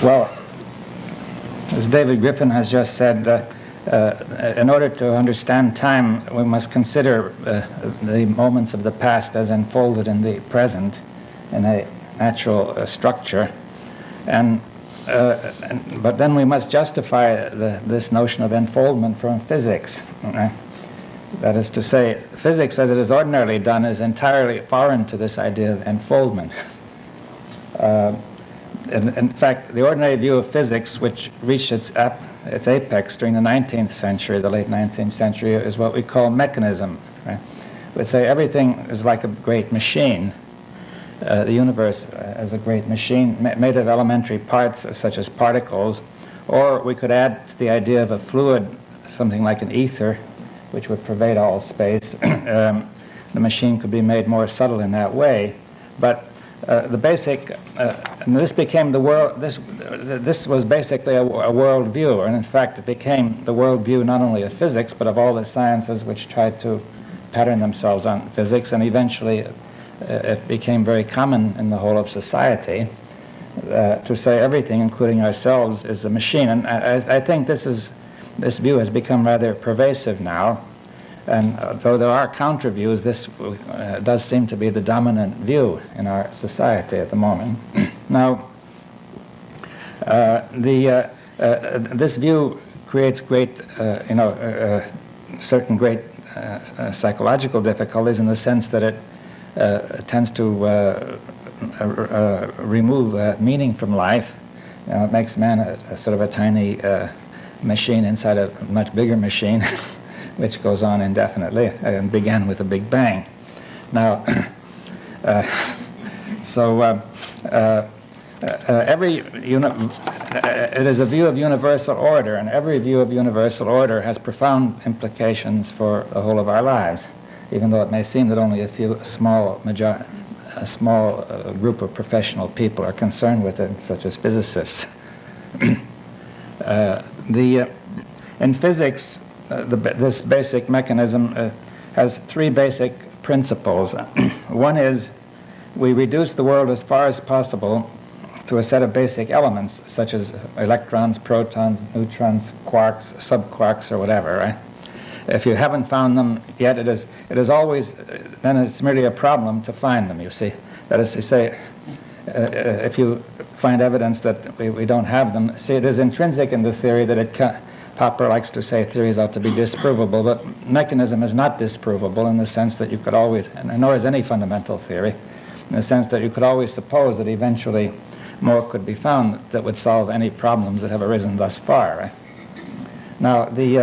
Well, as David Griffin has just said, in order to understand time, we must consider the moments of the past as enfolded in the present in a natural structure. But then we must justify this notion of enfoldment from physics. That is to say, physics as it is ordinarily done is entirely foreign to this idea of enfoldment. In fact, the ordinary view of physics, which reached its apex during the 19th century, the late 19th century, is what we call mechanism. Right? We say everything is like a great machine. The universe is a great machine made of elementary parts such as particles, or we could add to the idea of a fluid, something like an ether, which would pervade all space. The machine could be made more subtle in that way, but the basic, and this became the world. This was basically a worldview, and in fact, it became the worldview not only of physics but of all the sciences which tried to pattern themselves on physics, and eventually it became very common in the whole of society to say everything, including ourselves, is a machine. And I think this view has become rather pervasive now. And though there are counter views, this does seem to be the dominant view in our society at the moment. Now, this view creates great, certain great psychological difficulties in the sense that it tends to remove meaning from life. It makes man a sort of a tiny machine inside a much bigger machine, which goes on indefinitely and began with a Big Bang. Now, it is a view of universal order, and every view of universal order has profound implications for the whole of our lives, even though it may seem that only a small group of professional people are concerned with it, such as physicists. In physics, this basic mechanism has three basic principles. One is we reduce the world as far as possible to a set of basic elements, such as electrons, protons, neutrons, quarks, subquarks, or whatever, right? If you haven't found them yet, it is always, then it's merely a problem to find them, you see. That is to say, if you find evidence that we don't have them, see, it is intrinsic in the theory that it can. Popper likes to say theories ought to be disprovable, but mechanism is not disprovable in the sense that you could always, and nor is any fundamental theory, in the sense that you could always suppose that eventually more could be found that would solve any problems that have arisen thus far. Right? Now, the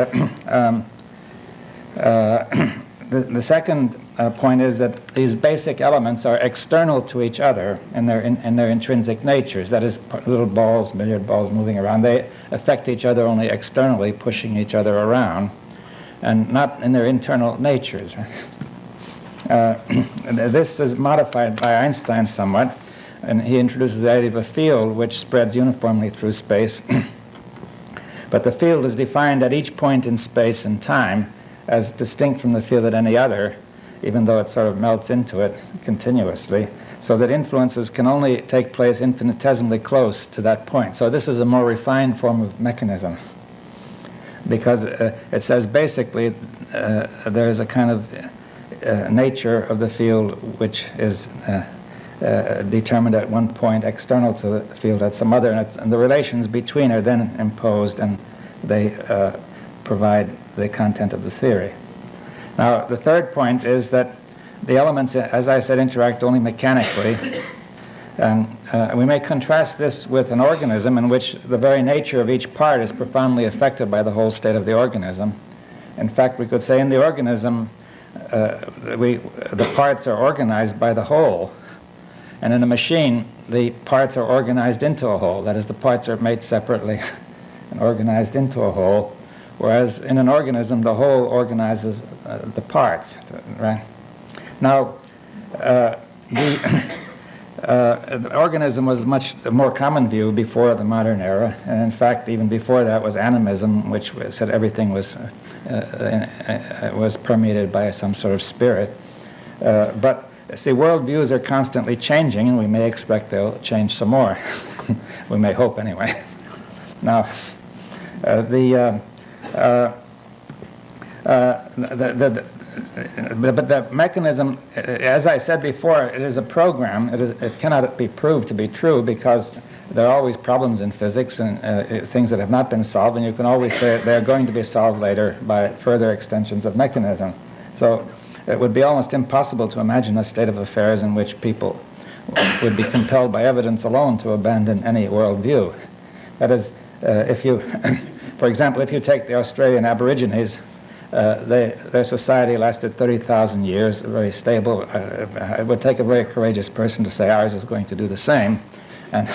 second point is that these basic elements are external to each other in their intrinsic natures. That is, little balls, billiard balls moving around, they affect each other only externally, pushing each other around, and not in their internal natures. This is modified by Einstein somewhat, and he introduces the idea of a field which spreads uniformly through space. But the field is defined at each point in space and time as distinct from the field at any other, even though it sort of melts into it continuously, so that influences can only take place infinitesimally close to that point. So this is a more refined form of mechanism, because it says basically there is a kind of nature of the field which is determined at one point external to the field at some other, and the relations between are then imposed, and they provide the content of the theory. Now, the third point is that the elements, as I said, interact only mechanically. And we may contrast this with an organism in which the very nature of each part is profoundly affected by the whole state of the organism. In fact, we could say in the organism, the parts are organized by the whole. And in a machine, the parts are organized into a whole. That is, the parts are made separately and organized into a whole. Whereas in an organism, the whole organizes the parts, right? Now, the organism was much a more common view before the modern era, and in fact, even before that was animism, which said everything was permeated by some sort of spirit. But see, worldviews are constantly changing, and we may expect they'll change some more. We may hope, anyway. Now, but the mechanism, as I said before, it is a program. It cannot be proved to be true because there are always problems in physics and things that have not been solved, and you can always say they're going to be solved later by further extensions of mechanism. So it would be almost impossible to imagine a state of affairs in which people would be compelled by evidence alone to abandon any worldview. That is, if you, for example, if you take the Australian Aborigines, their society lasted 30,000 years, very stable. It would take a very courageous person to say ours is going to do the same. And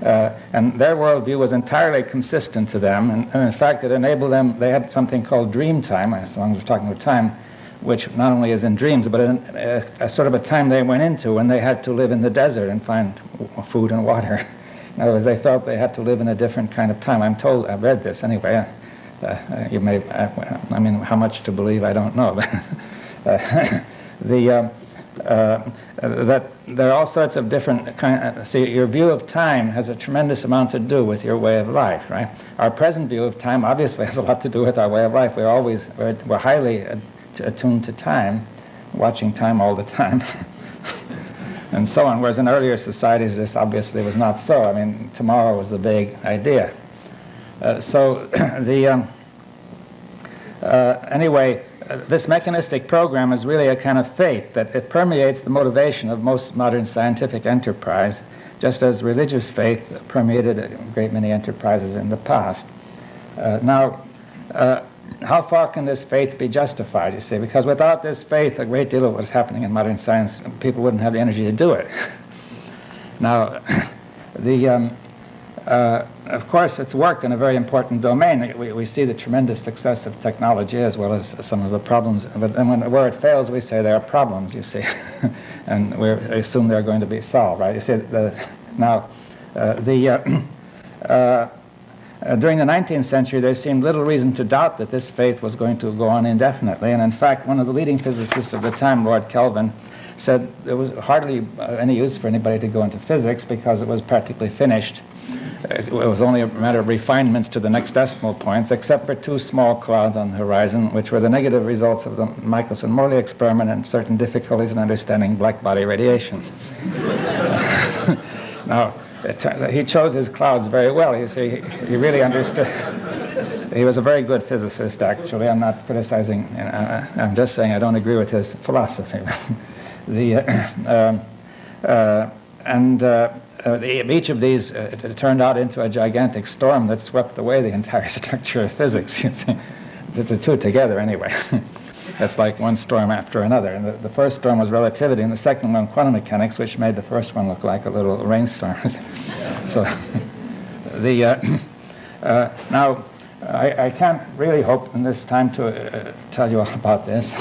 and their worldview was entirely consistent to them, and in fact it enabled them. They had something called dream time, as long as we're talking about time, which not only is in dreams, but a sort of a time they went into when they had to live in the desert and find food and water. In other words, they felt they had to live in a different kind of time. I'm told, I've read this anyway. You may, I mean, how much to believe, I don't know. But that there are all sorts of different see, your view of time has a tremendous amount to do with your way of life, right? Our present view of time obviously has a lot to do with our way of life. We're highly attuned to time, watching time all the time, and so on. Whereas in earlier societies, this obviously was not so. I mean, tomorrow was the big idea. Anyway, this mechanistic program is really a kind of faith that it permeates the motivation of most modern scientific enterprise, just as religious faith permeated a great many enterprises in the past. Now, how far can this faith be justified, you see? Because without this faith, a great deal of what's happening in modern science, people wouldn't have the energy to do it. Now, of course, it's worked in a very important domain. We see the tremendous success of technology as well as some of the problems. But then where it fails, we say there are problems, you see. And we assume they're going to be solved, right? You see, during the 19th century, there seemed little reason to doubt that this faith was going to go on indefinitely. And in fact, one of the leading physicists of the time, Lord Kelvin, said there was hardly any use for anybody to go into physics because it was practically finished. It was only a matter of refinements to the next decimal points, except for two small clouds on the horizon, which were the negative results of the Michelson-Morley experiment and certain difficulties in understanding black body radiation. Now, he chose his clouds very well. You see, he really understood. He was a very good physicist, actually. I'm not criticizing. I'm just saying I don't agree with his philosophy. Each of these turned out into a gigantic storm that swept away the entire structure of physics, you see. The two together, anyway. It's like one storm after another. And the first storm was relativity, and the second one quantum mechanics, which made the first one look like a little rainstorm. So, now, I can't really hope in this time to tell you all about this.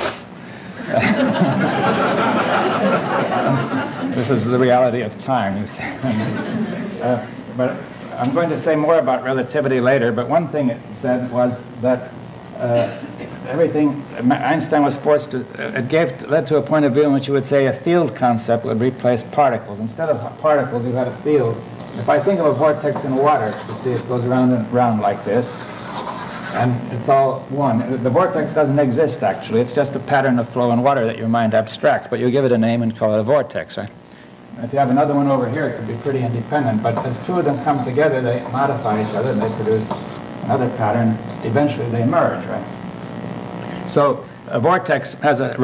This is the reality of time, you see. But I'm going to say more about relativity later, but one thing it said was that Einstein was forced to, led to a point of view in which you would say a field concept would replace particles. Instead of particles, you had a field. If I think of a vortex in water, you see it goes round and round like this, and it's all one. The vortex doesn't exist, actually. It's just a pattern of flow in water that your mind abstracts, but you give it a name and call it a vortex, right? If you have another one over here, it could be pretty independent, but as two of them come together, they modify each other, and they produce another pattern. Eventually, they merge, right? So a vortex has a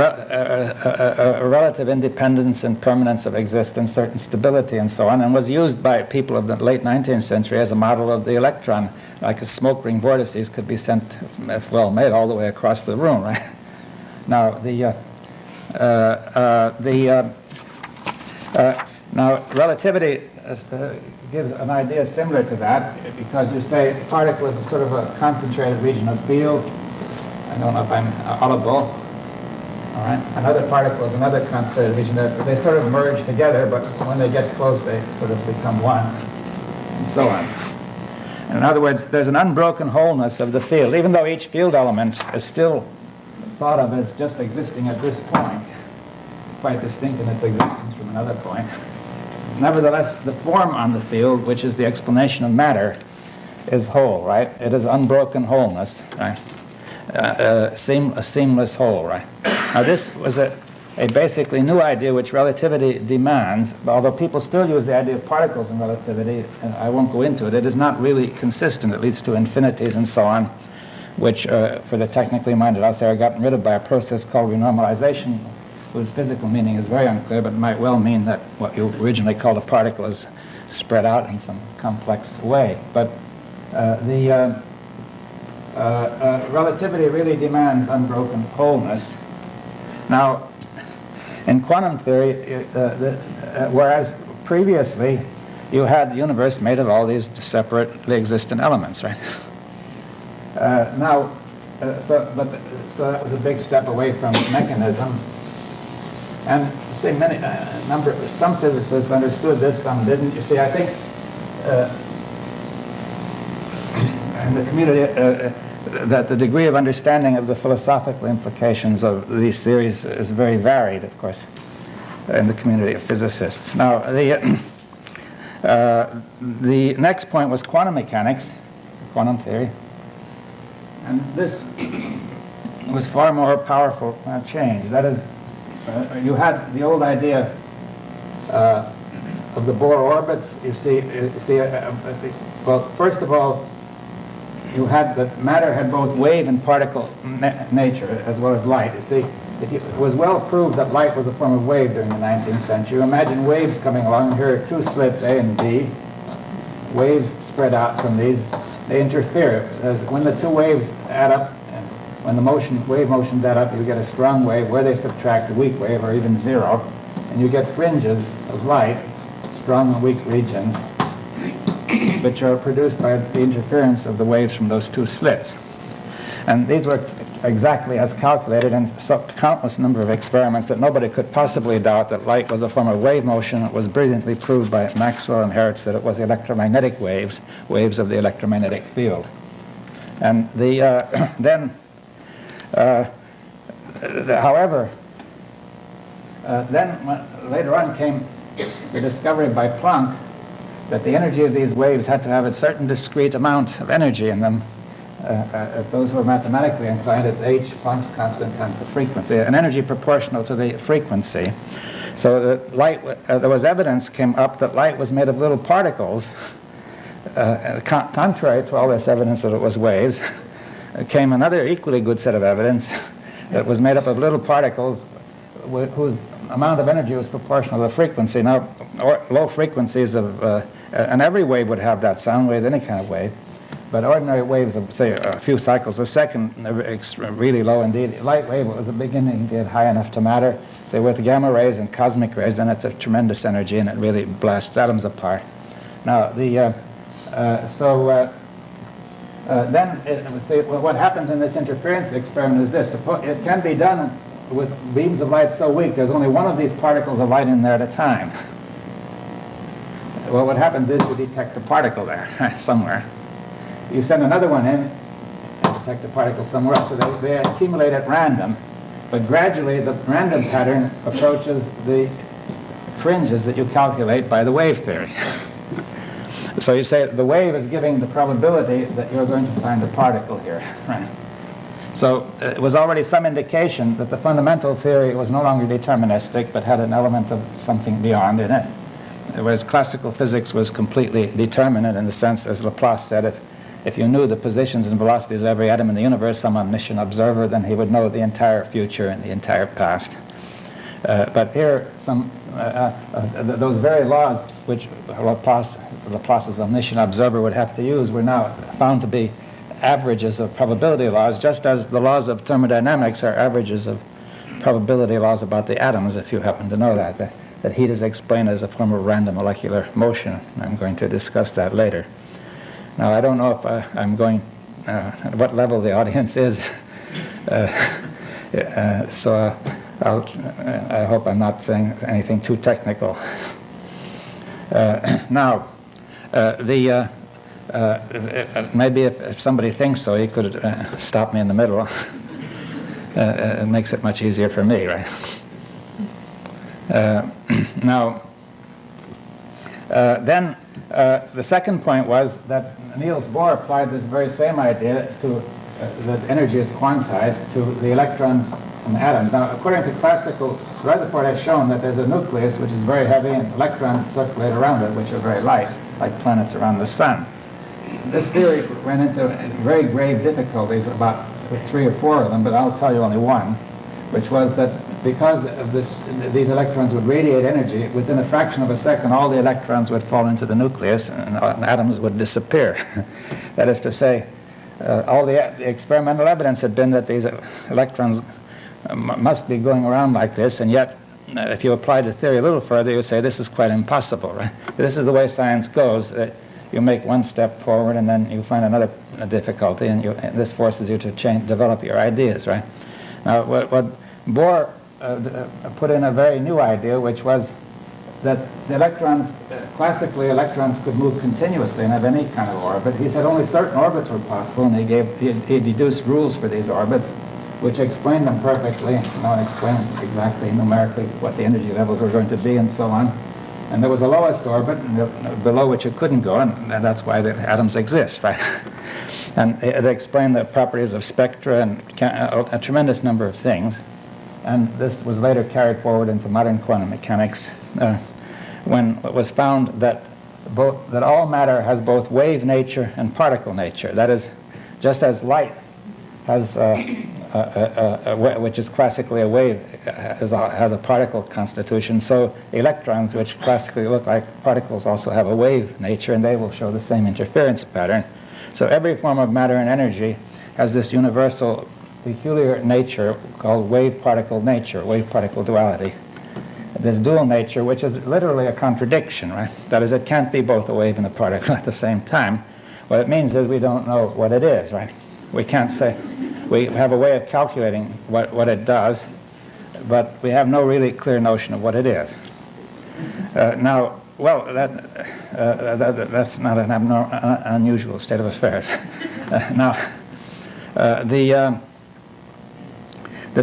relative independence and permanence of existence, certain stability, and so on, and was used by people of the late 19th century as a model of the electron. Like a smoke ring vortices could be sent, if well made, all the way across the room, right? Now, now relativity gives an idea similar to that, because you say a particle is a sort of a concentrated region of field. I don't know if I'm audible. All right. Another particle is another concentrated region. They sort of merge together, but when they get close, they sort of become one, and so on. In other words, there's an unbroken wholeness of the field, even though each field element is still thought of as just existing at this point. quite distinct in its existence from another point. Nevertheless, the form on the field, which is the explanation of matter, is whole, right? It is unbroken wholeness, right? A seamless whole, right? Now, this was a basically new idea which relativity demands, although people still use the idea of particles in relativity, and I won't go into it. It is not really consistent. It leads to infinities and so on, which, for the technically minded out there, are gotten rid of by a process called renormalization, whose physical meaning is very unclear, but might well mean that what you originally called a particle is spread out in some complex way. But relativity really demands unbroken wholeness. Now, in quantum theory, whereas previously you had the universe made of all these separately existent elements, right? So that was a big step away from mechanism. And say some physicists understood this, some didn't. You see, I think in the community that the degree of understanding of the philosophical implications of these theories is very varied, of course, in the community of physicists. Now, the next point was quantum mechanics, quantum theory, and this was far more powerful change. That is, you had the old idea of the Bohr orbits. You see, well, first of all, you had that matter had both wave and particle nature as well as light. You see, it was well proved that light was a form of wave during the 19th century. You imagine waves coming along. Here are two slits, A and B. Waves spread out from these. They interfere. When the two waves add up, when the wave motions add up, you get a strong wave. Where they subtract, a weak wave, or even zero. And you get fringes of light, strong and weak regions, which are produced by the interference of the waves from those two slits. And these were exactly as calculated in countless number of experiments that nobody could possibly doubt that light was a form of wave motion. It was brilliantly proved by Maxwell and Hertz that it was electromagnetic waves of the electromagnetic field. And however, later on came the discovery by Planck that the energy of these waves had to have a certain discrete amount of energy in them. If those who are mathematically inclined, it's h, Planck's constant, times the frequency, an energy proportional to the frequency. So that light, there was evidence came up that light was made of little particles. Contrary to all this evidence that it was waves, came another equally good set of evidence that it was made up of little particles whose amount of energy was proportional to the frequency. Now, low frequencies of, and every wave would have that, sound wave, any kind of wave, but ordinary waves of, say, a few cycles a second, really low indeed. Light wave was a beginning, get high enough to matter. Say, with gamma rays and cosmic rays, then it's a tremendous energy, and it really blasts atoms apart. Now, then what happens in this interference experiment is this. It can be done with beams of light so weak, there's only one of these particles of light in there at a time. Well, what happens is you detect a particle there, somewhere. You send another one in, and detect a particle somewhere else. So they accumulate at random, but gradually the random pattern approaches the fringes that you calculate by the wave theory. So you say the wave is giving the probability that you're going to find a particle here, right? So it was already some indication that the fundamental theory was no longer deterministic, but had an element of something beyond in it. Whereas classical physics was completely determinate in the sense, as Laplace said, if you knew the positions and velocities of every atom in the universe, some omniscient observer, then he would know the entire future and the entire past. But here, those very laws which Laplace's omniscient observer would have to use were now found to be averages of probability laws, just as the laws of thermodynamics are averages of probability laws about the atoms, if you happen to know that heat is explained as a form of random molecular motion. I'm going to discuss that later. Now, I don't know if I'm going, at what level the audience is, so I hope I'm not saying anything too technical. Maybe if somebody thinks so, he could stop me in the middle. It makes it much easier for me, right? Now, then the second point was that Niels Bohr applied this very same idea to that energy is quantized to the electrons and atoms. Now, according to classical, Rutherford has shown that there's a nucleus which is very heavy and electrons circulate around it which are very light, like planets around the sun. This theory ran into very grave difficulties about 3 or 4 of them, but I'll tell you only one, which was that because of these electrons would radiate energy, within a fraction of a second all the electrons would fall into the nucleus and atoms would disappear. That is to say, all the experimental evidence had been that these electrons must be going around like this, and yet if you applied the theory a little further, you would say this is quite impossible, right? This is the way science goes. You make one step forward and then you find another difficulty, and this forces you to develop your ideas, right? Now, what Bohr put in a very new idea, which was that the electrons, classically electrons could move continuously and have any kind of orbit. He said only certain orbits were possible, and he deduced rules for these orbits, which explained them perfectly, explained exactly numerically what the energy levels were going to be and so on. And there was a lowest orbit below which it couldn't go, and that's why the atoms exist, right? And it explained the properties of spectra and a tremendous number of things. And this was later carried forward into modern quantum mechanics, when it was found that all matter has both wave nature and particle nature. That is, just as light has, which is classically a wave, has a particle constitution, so electrons, which classically look like particles, also have a wave nature, and they will show the same interference pattern. So every form of matter and energy has this universal peculiar nature called wave-particle nature, wave-particle duality. This dual nature, which is literally a contradiction, right? That is, it can't be both a wave and a particle at the same time. What it means is we don't know what it is, right? We can't say, we have a way of calculating what it does, but we have no really clear notion of what it is. Now, well, that's not an unusual state of affairs. Now, the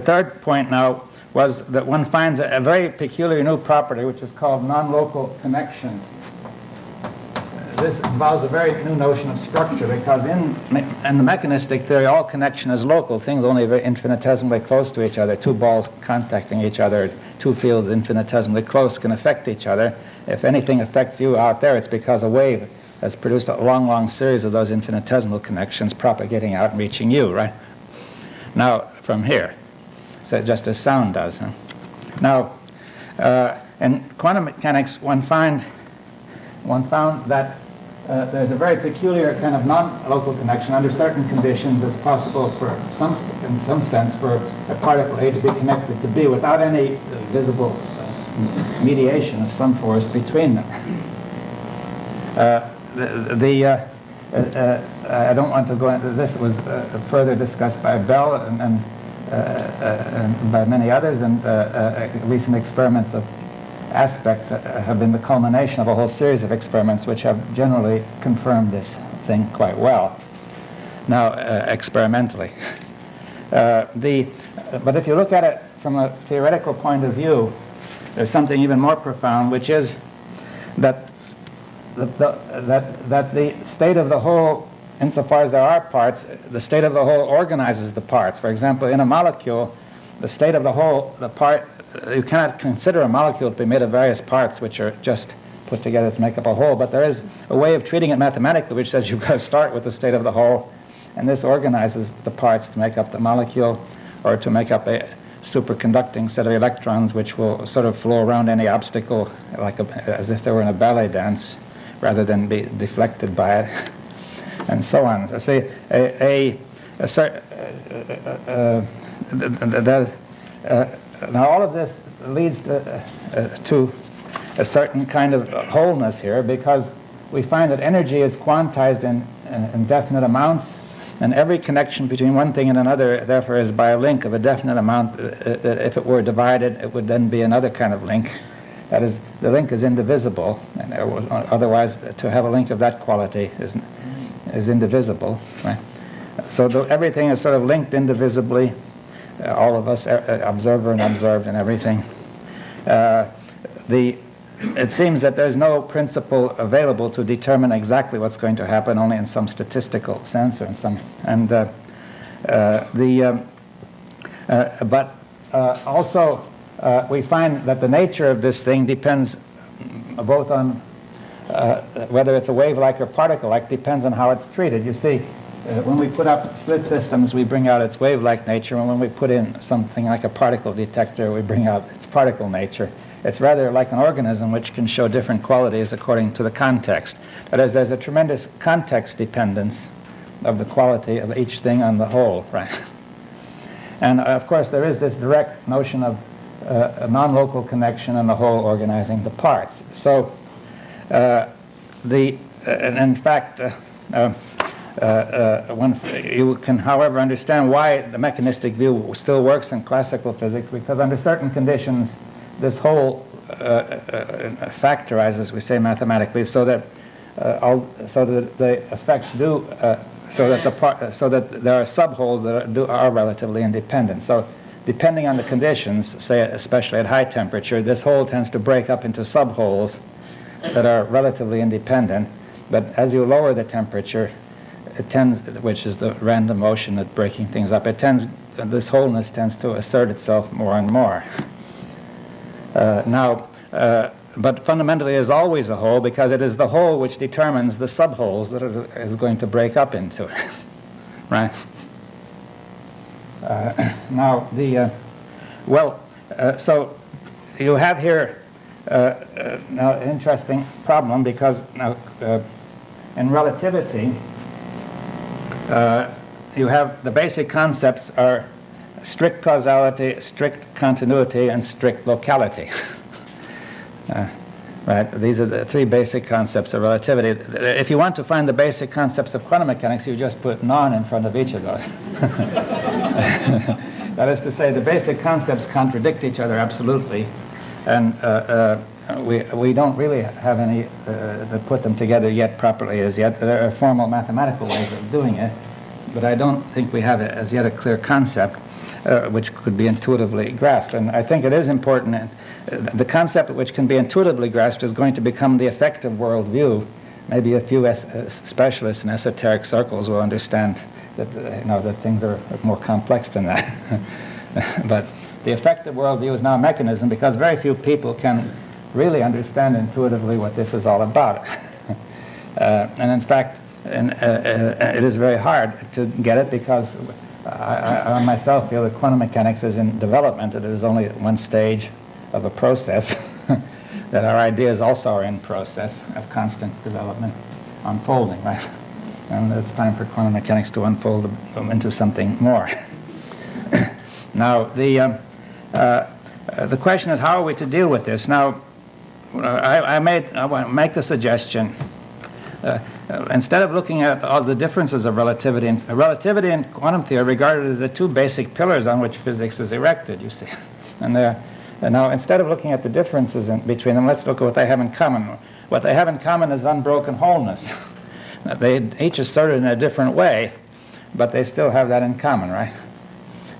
third point now was that one finds a very peculiar new property which is called non-local connection. This involves a very new notion of structure, because in the mechanistic theory all connection is local. Things only very infinitesimally close to each other. Two balls contacting each other, two fields infinitesimally close can affect each other. If anything affects you out there, it's because a wave has produced a long, long series of those infinitesimal connections propagating out and reaching you, right? Now, from here. So just as sound does. Huh? Now, in quantum mechanics, one found that there's a very peculiar kind of non-local connection. Under certain conditions, it's possible for in some sense, for a particle A to be connected to B without any visible mediation of some force between them. I don't want to go into this. Was further discussed by Bell and by many others, and recent experiments of aspect have been the culmination of a whole series of experiments which have generally confirmed this thing quite well. Now, experimentally. But if you look at it from a theoretical point of view, there's something even more profound, which is that the state of the whole, insofar as there are parts, the state of the whole organizes the parts. For example, in a molecule, the state of the whole, the part, you cannot consider a molecule to be made of various parts which are just put together to make up a whole, but there is a way of treating it mathematically which says you've got to start with the state of the whole, and this organizes the parts to make up the molecule, or to make up a superconducting set of electrons which will sort of flow around any obstacle as if they were in a ballet dance rather than be deflected by it, and so on. So see, now all of this leads to a certain kind of wholeness here, because we find that energy is quantized in definite amounts, and every connection between one thing and another therefore is by a link of a definite amount. If it were divided, it would then be another kind of link. That is, the link is indivisible, and otherwise to have a link of that quality is indivisible, right? So everything is sort of linked indivisibly, all of us, observer and observed and everything. It seems that there's no principle available to determine exactly what's going to happen, only in some statistical sense or in some. But also we find that the nature of this thing depends both on whether it's a wave-like or particle-like, depends on how it's treated. You see, when we put up slit systems, we bring out its wave-like nature, and when we put in something like a particle detector, we bring out its particle nature. It's rather like an organism which can show different qualities according to the context. That is, there's a tremendous context dependence of the quality of each thing on the whole, right? And of course, there is this direct notion of a non-local connection and the whole organizing the parts. So, in fact, you can, however, understand why the mechanistic view still works in classical physics, because under certain conditions, this whole factorizes, we say mathematically, so that the effects do, so that there are subholes that are relatively independent. So, depending on the conditions, say especially at high temperature, this hole tends to break up into subholes that are relatively independent. But as you lower the temperature, it tends, which is the random motion at breaking things up, this wholeness tends to assert itself more and more. But fundamentally it is always a whole, because it is the whole which determines the subholes that it is going to break up into, right? So you have here now an interesting problem, because now in relativity you have the basic concepts are strict causality, strict continuity, and strict locality. Right? These are the three basic concepts of relativity. If you want to find the basic concepts of quantum mechanics, you just put non in front of each of those. That is to say, the basic concepts contradict each other absolutely, and we don't really have any that put them together yet properly as yet. There are formal mathematical ways of doing it, but I don't think we have as yet a clear concept which could be intuitively grasped. And I think it is important. The concept which can be intuitively grasped is going to become the effective worldview. Maybe a few specialists in esoteric circles will understand that that things are more complex than that. But the effective worldview is now a mechanism, because very few people can really understand intuitively what this is all about. And in fact, it is very hard to get it, because I myself feel that quantum mechanics is in development. It is only one stage of a process, that our ideas also are in process of constant development, unfolding, right? And it's time for quantum mechanics to unfold into something more. Now, the question is, how are we to deal with this? Now, I want to make the suggestion, instead of looking at all the differences of relativity and quantum theory regarded as the two basic pillars on which physics is erected, you see. And now, instead of looking at the differences between them, let's look at what they have in common. What they have in common is unbroken wholeness. They each assert it in a different way, but they still have that in common, right?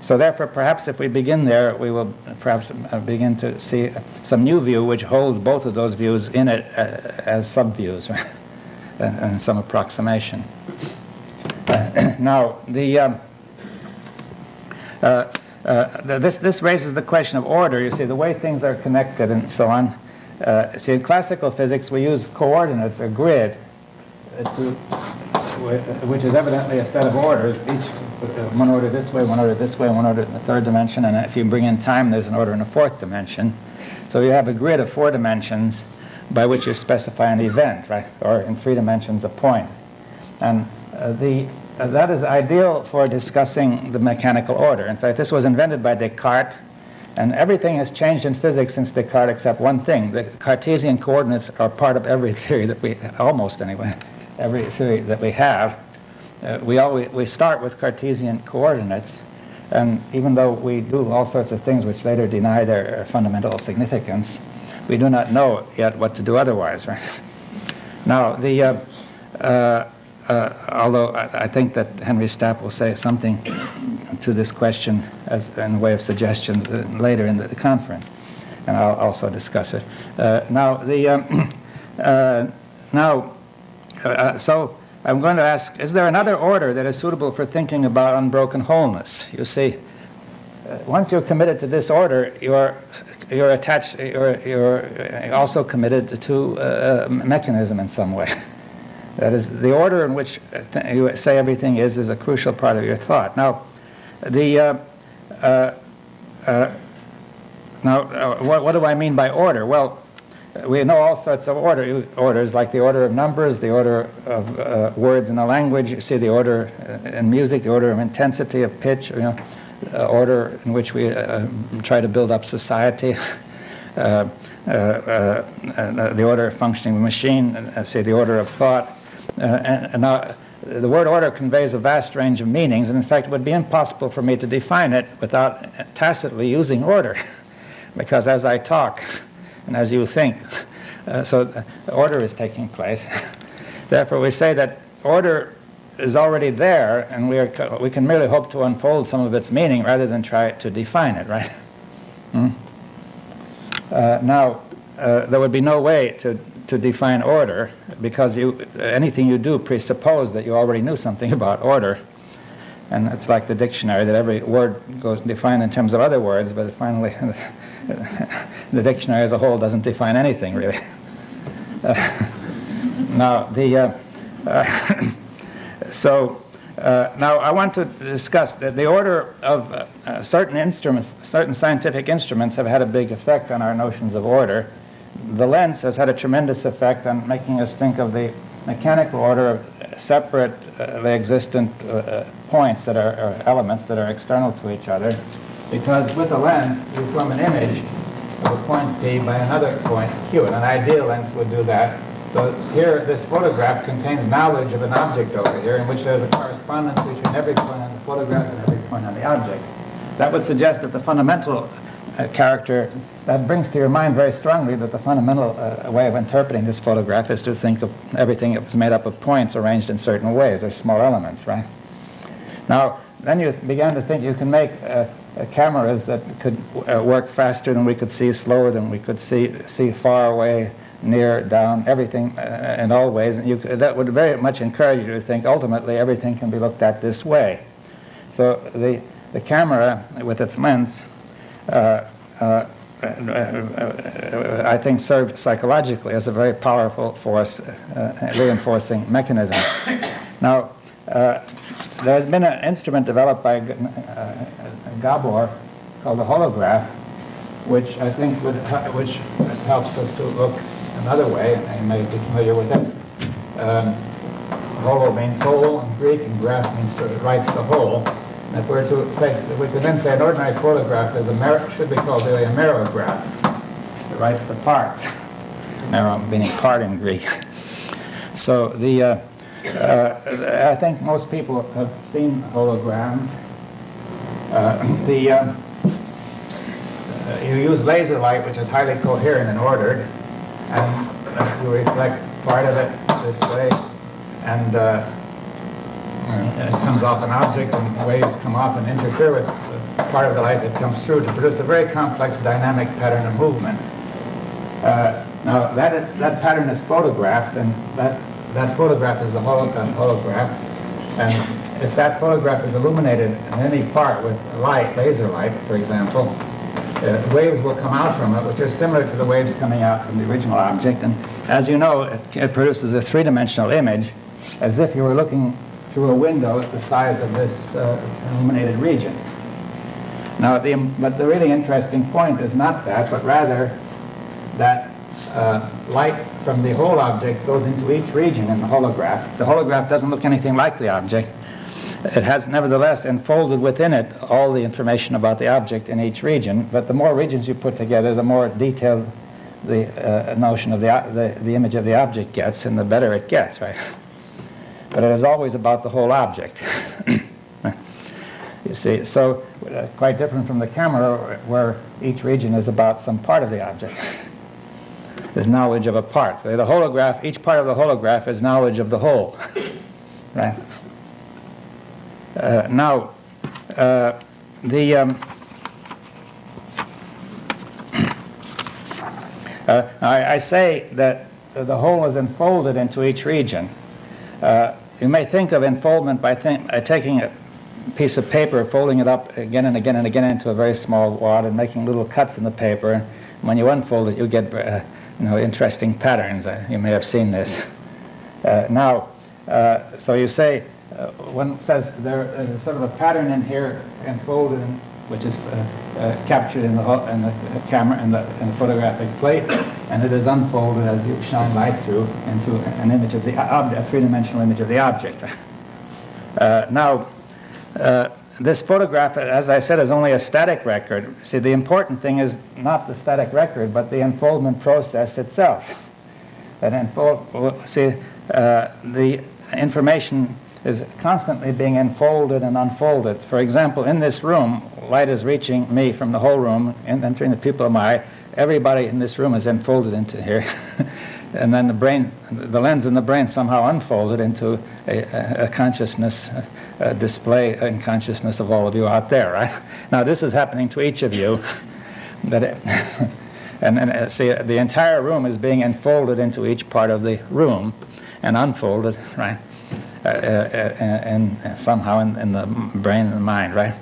So therefore, perhaps if we begin there, we will perhaps begin to see some new view which holds both of those views in it as sub-views, right? And some approximation. Now, this raises the question of order. You see, the way things are connected and so on. See, in classical physics, we use coordinates, a grid, which is evidently a set of orders, each one order this way, one order this way, one order in the third dimension, and if you bring in time, there's an order in the fourth dimension. So you have a grid of 4 dimensions by which you specify an event, right? Or in 3 dimensions, a point. And that is ideal for discussing the mechanical order. In fact, this was invented by Descartes, and everything has changed in physics since Descartes except one thing. The Cartesian coordinates are part of every theory that we, almost anyway, every theory that we have. We start with Cartesian coordinates, and even though we do all sorts of things which later deny their fundamental significance, we do not know yet what to do otherwise, right? Now, although I think that Henry Stapp will say something to this question as in way of suggestions later in the conference. and I'll also discuss it. So I'm going to ask, is there another order that is suitable for thinking about unbroken wholeness? You see, once you're committed to this order, you're attached. You're also committed to mechanism in some way. That is, the order in which you say everything is a crucial part of your thought. Now, what do I mean by order? Well, we know all sorts of orders, like the order of numbers, the order of words in a language. You see the order in music, the order of intensity, of pitch, order in which we try to build up society, the order of functioning of a machine, say the order of thought. And now, the word order conveys a vast range of meanings, and in fact it would be impossible for me to define it without tacitly using order, because as I talk and as you think, so order is taking place. Therefore we say that order is already there, and we can merely hope to unfold some of its meaning rather than try to define it, right? Now, there would be no way to define order, because anything you do presupposes that you already knew something about order. And it's like the dictionary, that every word goes defined in terms of other words, but finally the dictionary as a whole doesn't define anything, really. Now, now I want to discuss that the order of certain instruments, certain scientific instruments have had a big effect on our notions of order. The lens has had a tremendous effect on making us think of the mechanical order of separately existent points that are elements that are external to each other, because with a lens we form an image of a point P by another point Q, and an ideal lens would do that. So here, this photograph contains knowledge of an object over here, in which there's a correspondence between every point on the photograph and every point on the object. That would suggest that the fundamental character, that brings to your mind very strongly that the fundamental way of interpreting this photograph is to think of everything that was made up of points arranged in certain ways, or small elements, right? Now, then you began to think you can make cameras that could work faster than we could see, slower than we could see far away, near, down, everything in all ways. And that would very much encourage you to think ultimately everything can be looked at this way. So the camera with its lens I think served psychologically as a very powerful force reinforcing mechanism. Now, there has been an instrument developed by Gabor called a holograph, which I think which helps us to look another way, and you may be familiar with it. Holo means whole in Greek, and graph means writes the whole. And if we're to say, we could then say an ordinary photograph is should be called really a merograph. It writes the parts. Mero meaning part in Greek. So I think most people have seen holograms. You use laser light, which is highly coherent and ordered, and you reflect part of it this way, and it comes off an object, and waves come off and interfere with the part of the light that comes through to produce a very complex dynamic pattern of movement. Now that pattern is photographed, and that photograph is the holograph, and if that photograph is illuminated in any part with light, laser light, for example, waves will come out from it, which are similar to the waves coming out from the original object. And as you know, it produces a three-dimensional image, as if you were looking through a window at the size of this illuminated region. Now, but the really interesting point is not that, but rather that light from the whole object goes into each region in the holograph. The holograph doesn't look anything like the object. It has nevertheless enfolded within it all the information about the object in each region, but the more regions you put together, the more detailed the notion of the image of the object gets, and the better it gets, right? But it is always about the whole object. You see, so quite different from the camera, where each region is about some part of the object. Is knowledge of a part. So the holograph, each part of the holograph is knowledge of the whole, right? Now, I say that the whole is enfolded into each region. You may think of enfoldment by taking a piece of paper, folding it up again and again and again into a very small wad and making little cuts in the paper. And when you unfold it, you get interesting patterns. You may have seen this. So you say, one says there is a sort of a pattern in here enfolded, which is captured in the camera, in the photographic plate, and it is unfolded as you shine light through into an image of the object, a three-dimensional image of the object. This photograph, as I said, is only a static record. See, the important thing is not the static record, but the enfoldment process itself. The information is constantly being enfolded and unfolded. For example, in this room, light is reaching me from the whole room and entering the pupil of my eye. Everybody in this room is enfolded into here. And then the lens in the brain somehow unfolded into a consciousness display in consciousness of all of you out there, right? Now, this is happening to each of you. See, the entire room is being enfolded into each part of the room and unfolded, right? And somehow in the brain and the mind, right?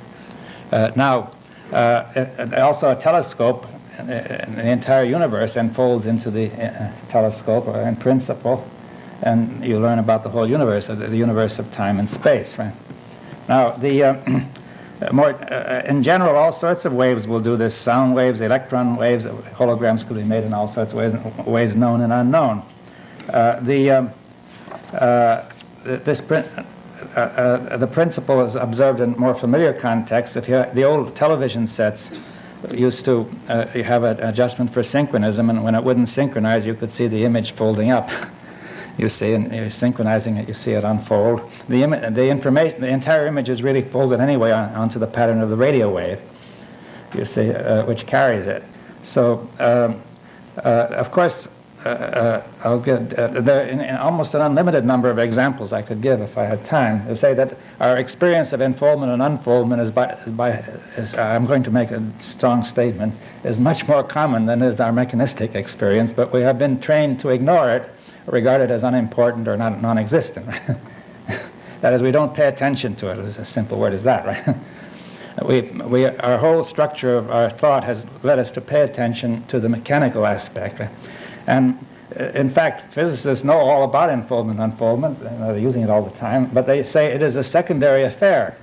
Also a telescope, the entire universe unfolds into the telescope in principle, and you learn about the whole universe, the universe of time and space, right? Now, in general, all sorts of waves will do this. Sound waves, electron waves, holograms could be made in all sorts of ways known and unknown. The principle is observed in more familiar contexts. If the old television sets used to you have an adjustment for synchronism, and when it wouldn't synchronize, you could see the image folding up. You see, and you're synchronizing it, you see it unfold. The entire image is really folded anyway onto the pattern of the radio wave, you see, which carries it. So, of course, I'll get there in almost an unlimited number of examples I could give if I had time. To say that our experience of enfoldment and unfoldment is I'm going to make a strong statement, is much more common than is our mechanistic experience, but we have been trained to ignore it, regard it as unimportant or non-existent. That is, we don't pay attention to it. It's a simple word as that, right? Our whole structure of our thought has led us to pay attention to the mechanical aspect, right? And in fact, physicists know all about enfoldment and unfoldment. They're using it all the time, but they say it is a secondary affair.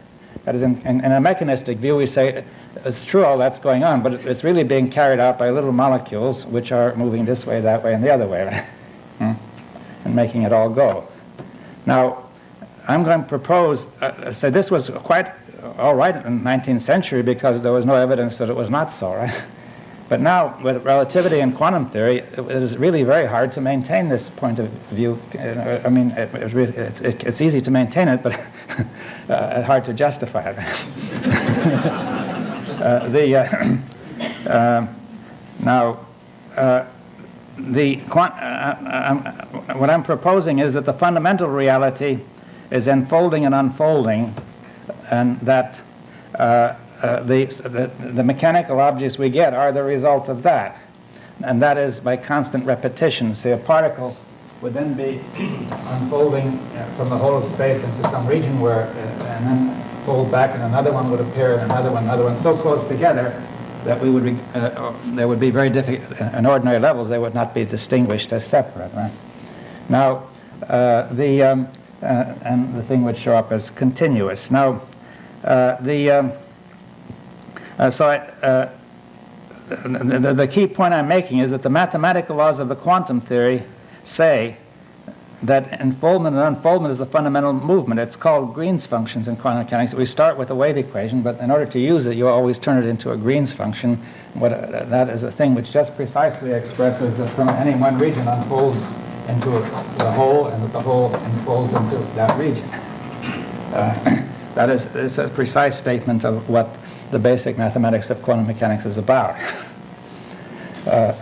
That is, in a mechanistic view, we say it's true all that's going on, but it's really being carried out by little molecules which are moving this way, that way, and the other way, right? And making it all go. Now, I'm going to propose, say this was quite all right in the 19th century because there was no evidence that it was not so, right? But now, with relativity and quantum theory, it is really very hard to maintain this point of view. I mean, it's easy to maintain it, but hard to justify it. What I'm proposing is that the fundamental reality is enfolding and unfolding, and that the mechanical objects we get are the result of that, and that is by constant repetition. Say a particle would then be unfolding from the whole of space into some region where, and then fold back, and another one would appear, and another one, so close together that we would be, they would be very difficult. In ordinary levels, they would not be distinguished as separate. Right? Now, and the thing would show up as continuous. Now, the key point I'm making is that the mathematical laws of the quantum theory say that enfoldment and unfoldment is the fundamental movement. It's called Green's functions in quantum mechanics. We start with a wave equation, but in order to use it, you always turn it into a Green's function. That is a thing which just precisely expresses that from any one region unfolds into the whole, and that the whole unfolds into that region. That is, it's a precise statement of what the basic mathematics of quantum mechanics is about. What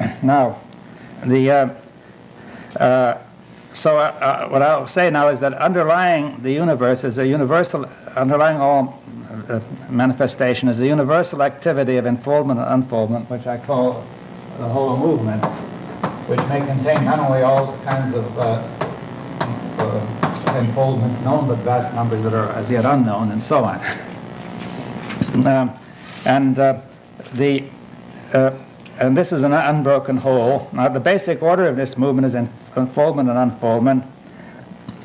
I'll say now is that underlying the universe is a universal, underlying all manifestation is the universal activity of enfoldment and unfoldment, which I call the whole movement. which may contain not only all kinds of enfoldments known, but vast numbers that are as yet unknown, and so on. And this is an unbroken whole. Now, the basic order of this movement is enfoldment and unfoldment,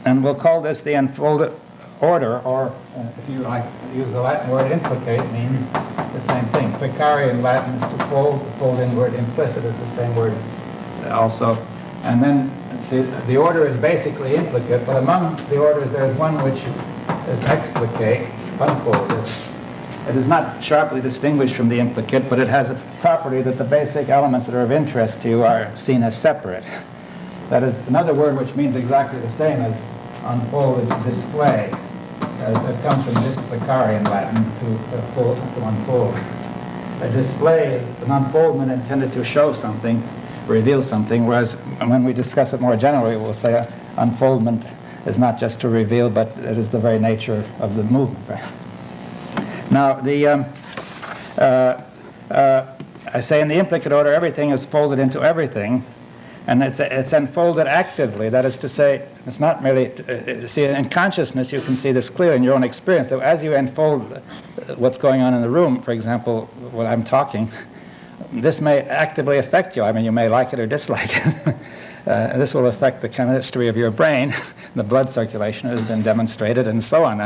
and we'll call this the enfolded order, or if you like use the Latin word implicate, means the same thing. Plicare in Latin is to fold. The folding word implicit is the same word also. And then, see, the order is basically implicate, but among the orders there is one which is explicate, unfolded. It is not sharply distinguished from the implicate, but it has a property that the basic elements that are of interest to you are seen as separate. That is, another word which means exactly the same as unfold is display, as it comes from displicare in Latin, to unfold. A display is an unfoldment intended to show something, reveal something, whereas when we discuss it more generally, we'll say unfoldment is not just to reveal, but it is the very nature of the movement. Right? Now, I say in the implicate order, everything is folded into everything, and it's enfolded actively. That is to say, it's not merely, see, in consciousness you can see this clearly in your own experience, that as you enfold what's going on in the room, for example, when I'm talking, this may actively affect you. I mean, you may like it or dislike it. This will affect the chemistry of your brain. The blood circulation has been demonstrated, and so on.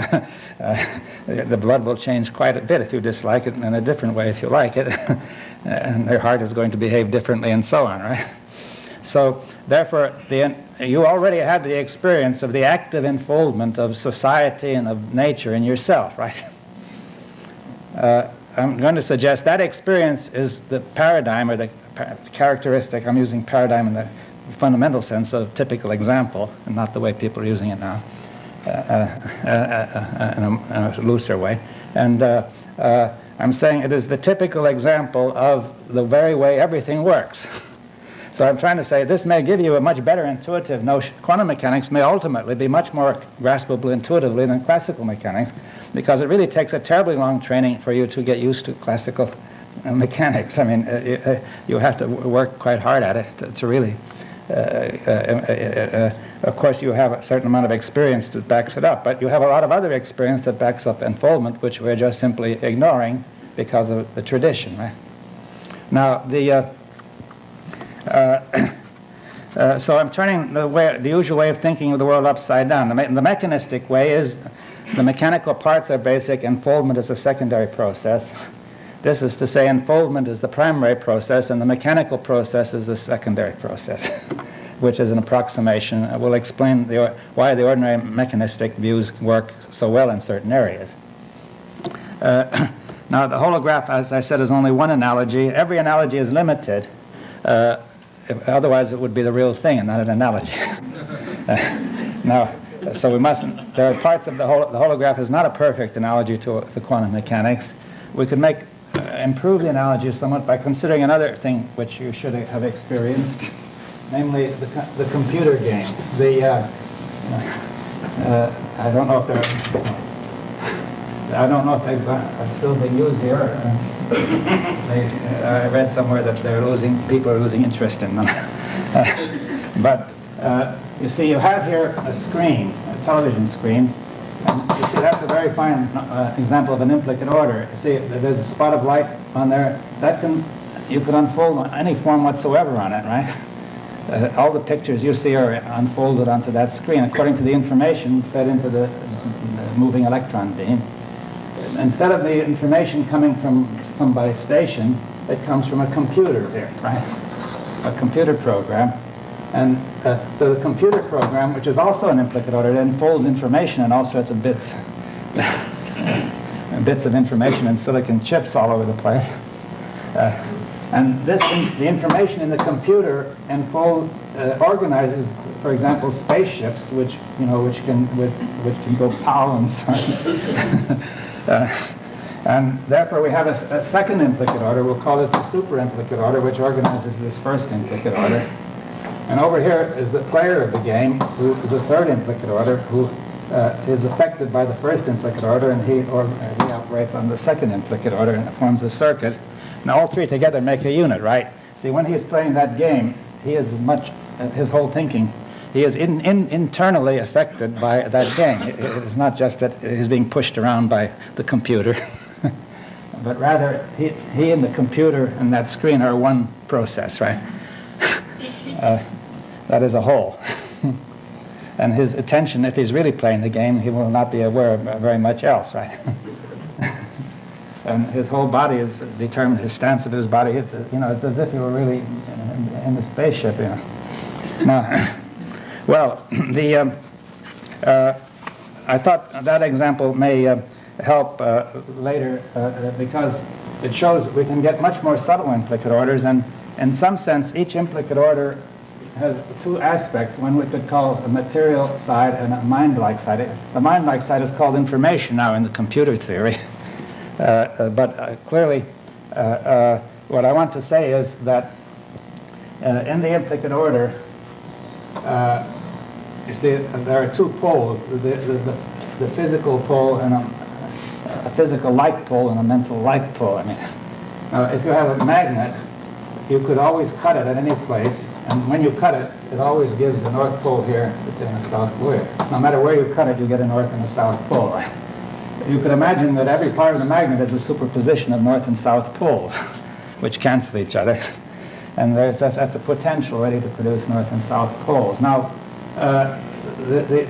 The blood will change quite a bit if you dislike it, and in a different way if you like it. And your heart is going to behave differently, and so on, right? So, therefore, you already had the experience of the active enfoldment of society and of nature in yourself, right? I'm going to suggest that experience is the paradigm, or the characteristic. I'm using paradigm in the fundamental sense of typical example, and not the way people are using it now, in a looser way. And I'm saying it is the typical example of the very way everything works. So I'm trying to say this may give you a much better intuitive notion. Quantum mechanics may ultimately be much more graspable intuitively than classical mechanics, because it really takes a terribly long training for you to get used to classical mechanics. I mean, you have to work quite hard at it to really... of course, you have a certain amount of experience that backs it up, but you have a lot of other experience that backs up enfoldment, which we're just simply ignoring because of the tradition, right? Now, so I'm turning the usual way of thinking of the world upside down. The mechanistic way is the mechanical parts are basic, enfoldment is a secondary process. This is to say, enfoldment is the primary process, and the mechanical process is the secondary process, which is an approximation. I will explain why the ordinary mechanistic views work so well in certain areas. Now, the holograph, as I said, is only one analogy. Every analogy is limited. Otherwise, it would be the real thing and not an analogy. Now, so we mustn't. There are parts of the holograph is not a perfect analogy to quantum mechanics. We could improve the analogy somewhat by considering another thing which you should have experienced, namely the computer game. I don't know if they've still being used here. I read somewhere that people are losing interest in them. But you see, you have here a screen, a television screen. And you see, that's a very fine example of an implicate order. You see, there's a spot of light on there. You could unfold any form whatsoever on it, right? All the pictures you see are unfolded onto that screen according to the information fed into the moving electron beam. Instead of the information coming from some base station, it comes from a computer here, right? A computer program. And so the computer program, which is also an implicate order, it enfolds information in all sorts of bits. Bits of information in silicon chips all over the place. And the information in the computer organizes, for example, spaceships, which can go pow and so on. And therefore we have a second implicate order. We'll call this the super implicate order, which organizes this first implicate order. And over here is the player of the game, who is a third implicate order, who is affected by the first implicate order, and he operates on the second implicate order and forms a circuit. And all three together make a unit, right? See, when he's playing that game, he is as much, his whole thinking, he is internally affected by that game. It's not just that he's being pushed around by the computer, but rather he and the computer and that screen are one process, right? That is a whole. And his attention, if he's really playing the game, he will not be aware of very much else, right? And his whole body is determined, his stance of his body, it's as if he were really in the spaceship, Now, well, I thought that example may help later because it shows we can get much more subtle implicate orders, and in some sense, each implicate order has two aspects, one we could call a material side and a mind-like side. The mind-like side is called information now in the computer theory. But clearly, what I want to say is that in the implicate order, you see, there are two poles, the physical pole and a physical-like pole and a mental-like pole. I mean, if you have a magnet, you could always cut it at any place, and when you cut it, it always gives a north pole here, say, and a south pole here. No matter where you cut it, you get a north and a south pole, right? You could imagine that every part of the magnet is a superposition of north and south poles, which cancel each other. And that's a potential ready to produce north and south poles. Now,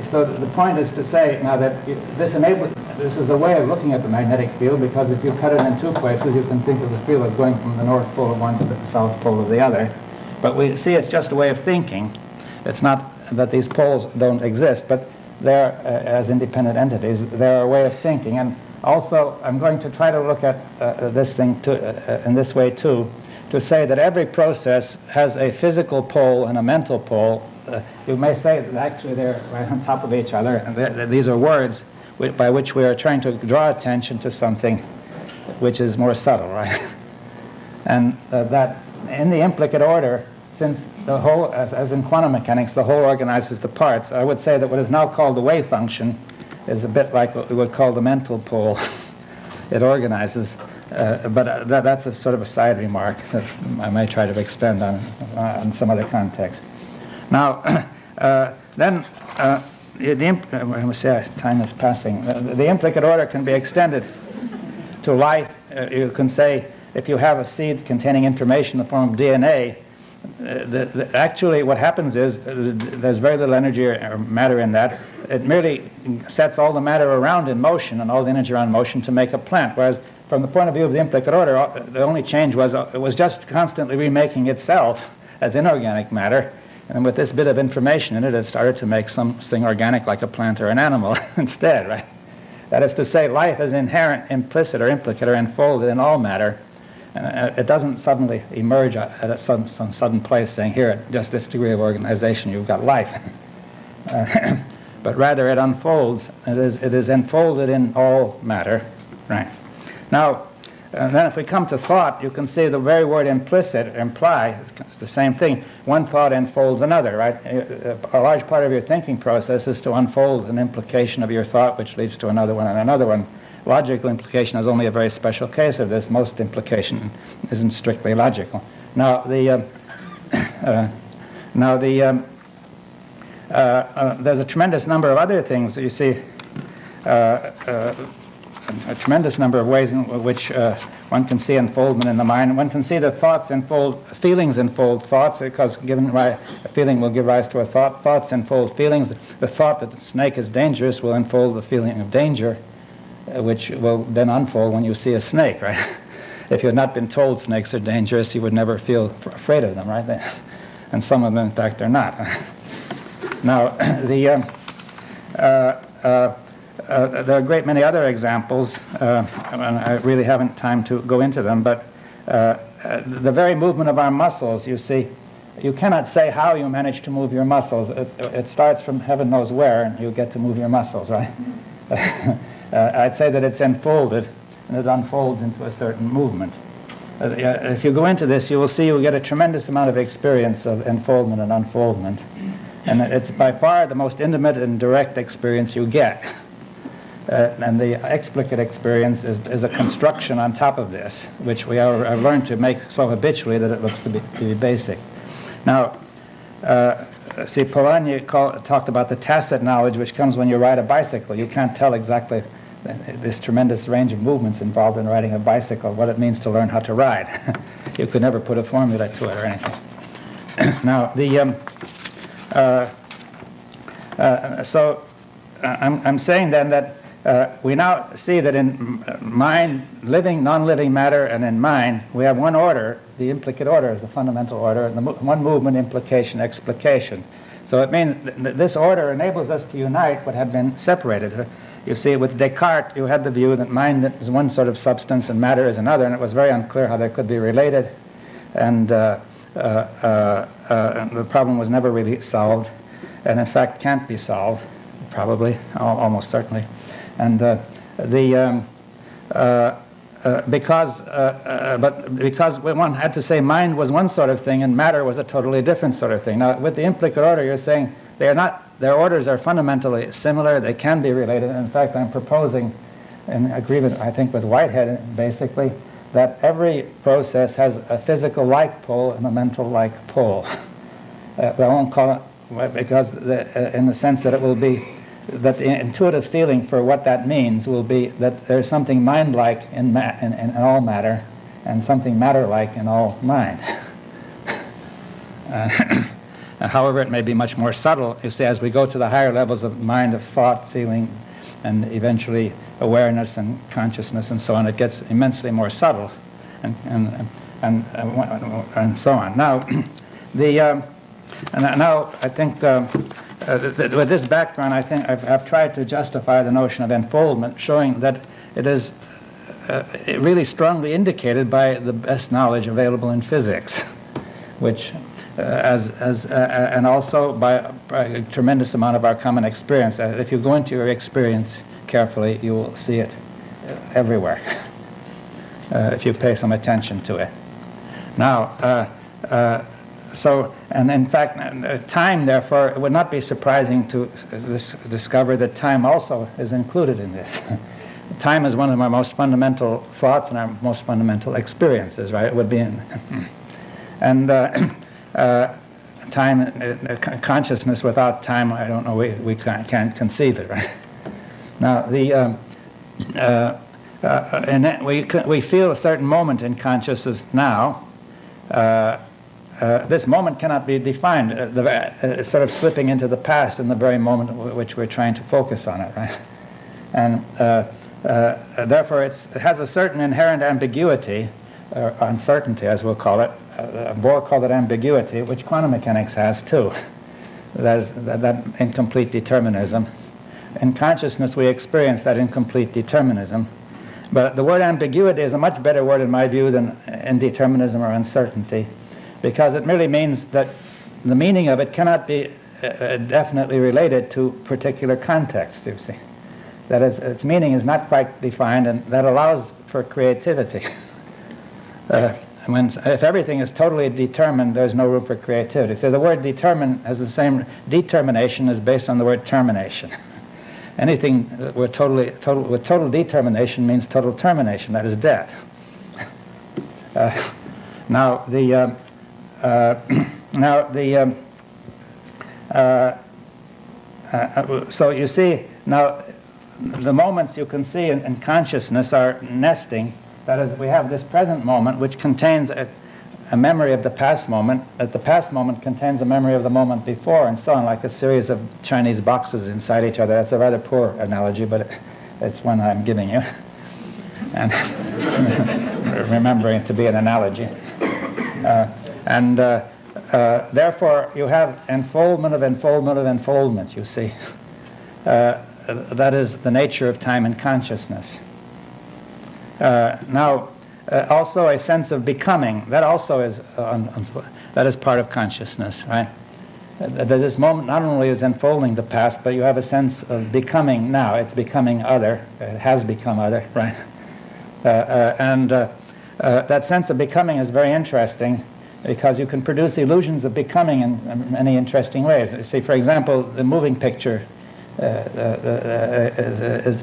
so the point is to say now that this is a way of looking at the magnetic field, because if you cut it in two places, you can think of the field as going from the north pole of one to the south pole of the other. But we see it's just a way of thinking. It's not that these poles don't exist, but they're, as independent entities, they're a way of thinking. And also, I'm going to try to look at this thing in this way too, to say that every process has a physical pole and a mental pole. You may say that actually they're right on top of each other. And these are words by which we are trying to draw attention to something which is more subtle, right? And that in the implicate order, since the whole, as in quantum mechanics, the whole organizes the parts, I would say that what is now called the wave function is a bit like what we would call the mental pole. It organizes, but that's a sort of a side remark that I may try to expand on some other context. Now, then, let me say, time is passing. The implicate order can be extended to life. You can say, if you have a seed containing information in the form of DNA, actually what happens is there's very little energy or matter in that. It merely sets all the matter around in motion and all the energy around motion to make a plant, whereas from the point of view of the implicate order, the only change was it was just constantly remaking itself as inorganic matter, and with this bit of information in it, it started to make something organic like a plant or an animal instead, right? That is to say, life is inherent, implicit or implicate or enfolded in all matter. It doesn't suddenly emerge at some sudden place saying, here, at just this degree of organization, you've got life. But rather it unfolds. It is enfolded in all matter. Right. Now, then if we come to thought, you can see the very word implicit, imply, it's the same thing. One thought enfolds another, right? A large part of your thinking process is to unfold an implication of your thought, which leads to another one and another one. Logical implication is only a very special case of this. Most implication isn't strictly logical. Now, there's a tremendous number of other things that you see, a tremendous number of ways in which one can see unfoldment in the mind. One can see that thoughts enfold, feelings enfold thoughts, because a feeling will give rise to a thought. Thoughts enfold feelings. The thought that the snake is dangerous will enfold the feeling of danger, which will then unfold when you see a snake, right? If you had not been told snakes are dangerous, you would never feel afraid of them, right? And some of them, in fact, are not. Now, there are a great many other examples, and I really haven't time to go into them, but the very movement of our muscles, you see, you cannot say how you manage to move your muscles. It starts from heaven knows where, and you get to move your muscles, right? I'd say that it's enfolded, and it unfolds into a certain movement. If you go into this, you will see you get a tremendous amount of experience of enfoldment and unfoldment. And it's by far the most intimate and direct experience you get. And the explicate experience is a construction on top of this, which we have learned to make so habitually that it looks to be basic. Now, see, Polanyi talked about the tacit knowledge which comes when you ride a bicycle. You can't tell exactly this tremendous range of movements involved in riding a bicycle, what it means to learn how to ride. You could never put a formula to it or anything. Now, I'm saying then that we now see that in mind, living, non-living matter, and in mind, we have one order. The implicate order is the fundamental order, and one movement, implication, explication. So it means that this order enables us to unite what had been separated. You see, with Descartes, you had the view that mind is one sort of substance and matter is another, and it was very unclear how they could be related. And the problem was never really solved, and in fact can't be solved, probably, almost certainly. And because one had to say mind was one sort of thing and matter was a totally different sort of thing. Now, with the implicate order, you're saying they are not. Their orders are fundamentally similar. They can be related. In fact, I'm proposing, in agreement, I think, with Whitehead, basically, that every process has a physical like pole and a mental like pole. But I won't call it because, in the sense that it will be that the intuitive feeling for what that means will be that there's something mind-like in all matter and something matter-like in all mind. However, it may be much more subtle. You see, as we go to the higher levels of mind, of thought, feeling, and eventually awareness and consciousness and so on, it gets immensely more subtle, and so on. Now, now I think with this background, I think I've tried to justify the notion of enfoldment, showing that it is really strongly indicated by the best knowledge available in physics, which and also by a tremendous amount of our common experience. If you go into your experience carefully, you will see it everywhere, if you pay some attention to it. Now, and in fact, time, therefore, it would not be surprising to discover that time also is included in this. Time is one of our most fundamental thoughts and our most fundamental experiences, right? It would be and time, consciousness without time, I don't know, we can't conceive it, right? Now, we feel a certain moment in consciousness now. This moment cannot be defined. It's sort of slipping into the past in the very moment at which we're trying to focus on it, right? And therefore, it has a certain inherent ambiguity, or uncertainty, as we'll call it. Bohr called it ambiguity, which quantum mechanics has too. That incomplete determinism. In consciousness, we experience that incomplete determinism. But the word ambiguity is a much better word, in my view, than indeterminism or uncertainty, because it merely means that the meaning of it cannot be definitely related to particular context, you see. That is, its meaning is not quite defined, and that allows for creativity. If everything is totally determined, there's no room for creativity. So the word determine has the same determination as based on the word termination. Anything with total determination means total termination. That is death. So you see, now the moments you can see in consciousness are nesting. That is, we have this present moment which contains a memory of the past moment, that the past moment contains a memory of the moment before, and so on, like a series of Chinese boxes inside each other. That's a rather poor analogy, but it's one I'm giving you. And remembering it to be an analogy. Therefore, you have enfoldment of enfoldment of enfoldment, you see. That is the nature of time and consciousness. Also a sense of becoming, that also is that is part of consciousness, right? That this moment not only is enfolding the past, but you have a sense of becoming now. It's becoming other. It has become other, right? That sense of becoming is very interesting because you can produce illusions of becoming in many interesting ways. You see, for example, the moving picture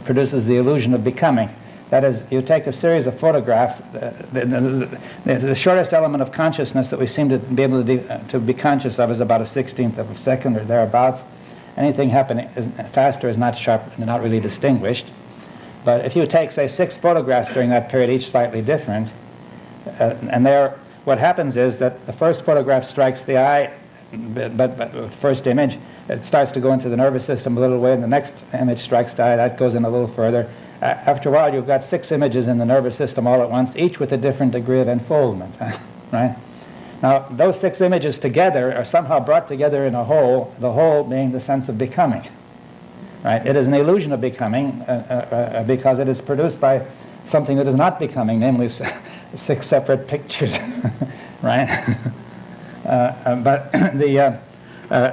produces the illusion of becoming. That is, you take a series of photographs. The shortest element of consciousness that we seem to be able to be conscious of is about a 16th of a second or thereabouts. Anything happening faster is not sharp, not really distinguished. But if you take, say, 6 photographs during that period, each slightly different, and what happens is that the first photograph strikes the eye, but the first image, it starts to go into the nervous system a little way, and the next image strikes the eye, that goes in a little further. After a while, you've got 6 images in the nervous system all at once, each with a different degree of enfoldment, right? Now, those 6 images together are somehow brought together in a whole, the whole being the sense of becoming, right? It is an illusion of becoming because it is produced by something that is not becoming, namely 6 separate pictures, right?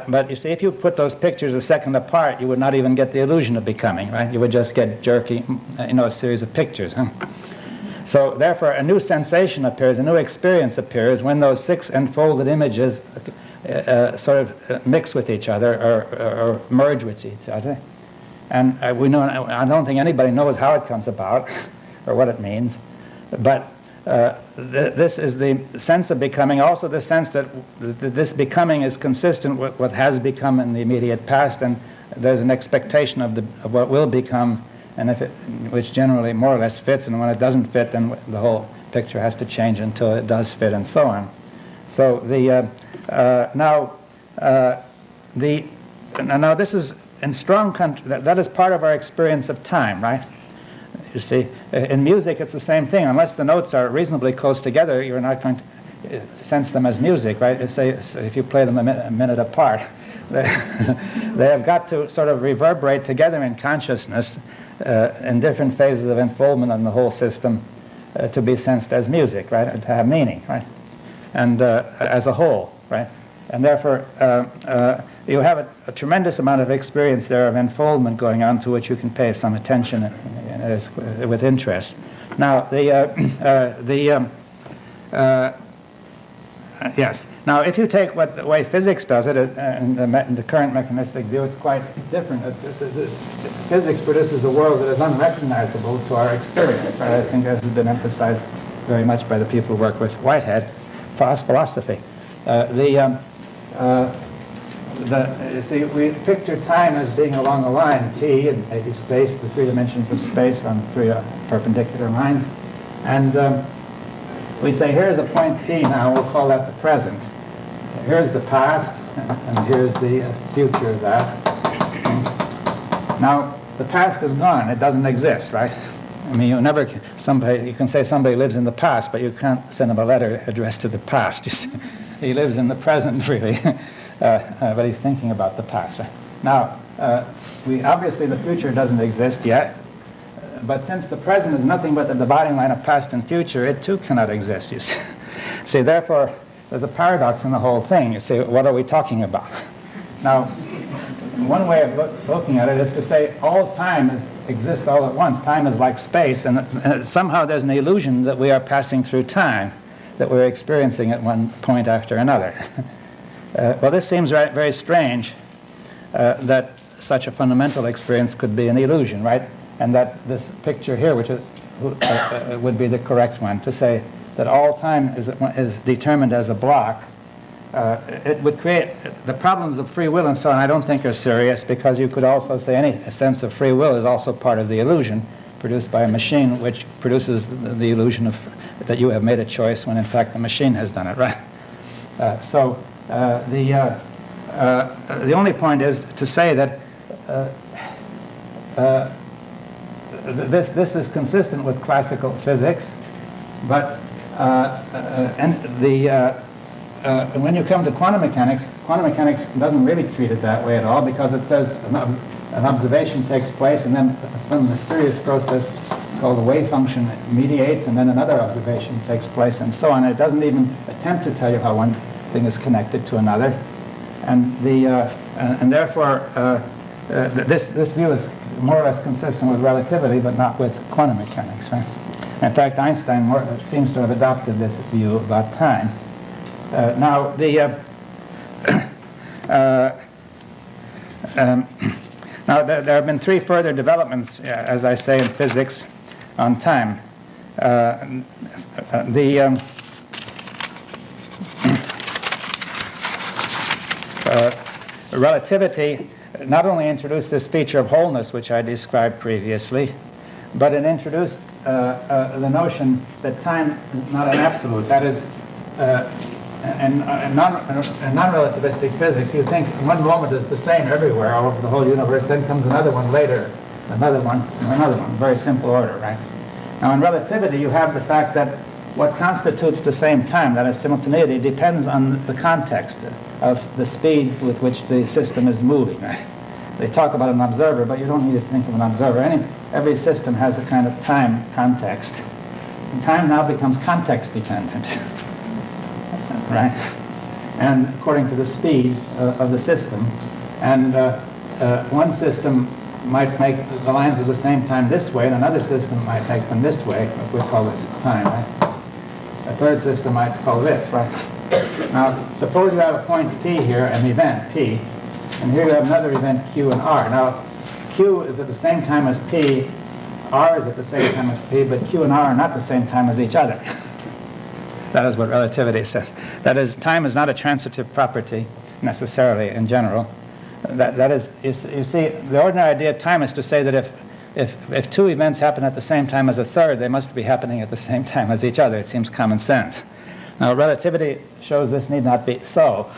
But you see, if you put those pictures a second apart, you would not even get the illusion of becoming, right? You would just get jerky, a series of pictures, huh? So therefore, a new sensation appears, a new experience appears when those 6 enfolded images sort of mix with each other or merge with each other. And we know, I don't think anybody knows how it comes about or what it means, but this is the sense of becoming, also the sense that this becoming is consistent with what has become in the immediate past, and there's an expectation of what will become, and which generally more or less fits, and when it doesn't fit, then the whole picture has to change until it does fit, and so on. So now this is in strong that is part of our experience of time, right? You see, in music, it's the same thing. Unless the notes are reasonably close together, you're not going to sense them as music, right? If you play them a minute apart, they have got to sort of reverberate together in consciousness in different phases of enfoldment in the whole system to be sensed as music, right? To have meaning, right? And as a whole, right? And therefore, you have a tremendous amount of experience there of enfoldment going on, to which you can pay some attention with interest. Now, yes. Now, if you take the way physics does it, in the current mechanistic view, it's quite different. Physics produces a world that is unrecognizable to our experience. Right? I think that has been emphasized very much by the people who work with Whitehead philosophy. You see, we picture time as being along a line, t, and maybe space, the 3 dimensions of space on 3 perpendicular lines. And we say, here's a point P now, we'll call that the present. Here's the past, and here's the future of that. Now, the past is gone. It doesn't exist, right? I mean, you can say somebody lives in the past, but you can't send him a letter addressed to the past. You see, he lives in the present, really. But he's thinking about the past. Right? Now, obviously the future doesn't exist yet, but since the present is nothing but the dividing line of past and future, it too cannot exist, you see. See, therefore, there's a paradox in the whole thing. You say, what are we talking about? Now, one way of looking at it is to say all time exists all at once. Time is like space, and somehow there's an illusion that we are passing through time, that we're experiencing at one point after another. Well, this seems very strange that such a fundamental experience could be an illusion, right? And that this picture here, which would be the correct one, to say that all time is determined as a block, it would create the problems of free will and so on. I don't think are serious, because you could also say any sense of free will is also part of the illusion produced by a machine, which produces the illusion of that you have made a choice when in fact the machine has done it, right? The only point is to say that this is consistent with classical physics, but when you come to quantum mechanics doesn't really treat it that way at all, because it says an observation takes place and then some mysterious process called a wave function mediates, and then another observation takes place, and so on. It doesn't even attempt to tell you how one thing is connected to another, and therefore this view is more or less consistent with relativity, but not with quantum mechanics. Right? In fact, Einstein seems to have adopted this view about time. Now there have been 3 further developments, as I say, in physics, on time. Relativity not only introduced this feature of wholeness, which I described previously, but it introduced the notion that time is not an absolute. That is, in non-relativistic physics, you think one moment is the same everywhere, all over the whole universe, then comes another one later, another one, and another one. Very simple order, right? Now, in relativity, you have the fact that what constitutes the same time, that is simultaneity, depends on the context of the speed with which the system is moving, right? They talk about an observer, but you don't need to think of an observer. Every system has a kind of time context. And time now becomes context dependent, right? And according to the speed of the system. And one system might make the lines of the same time this way, and another system might make them this way. We call this time, right? A third system might call this, right? Now, suppose you have a point P here, an event P, and here you have another event Q and R. Now, Q is at the same time as P, R is at the same time as P, but Q and R are not the same time as each other. That is what relativity says. That is, time is not a transitive property necessarily in general. That is, you see, the ordinary idea of time is to say that if two events happen at the same time as a third, they must be happening at the same time as each other. It seems common sense. Now, relativity shows this need not be so.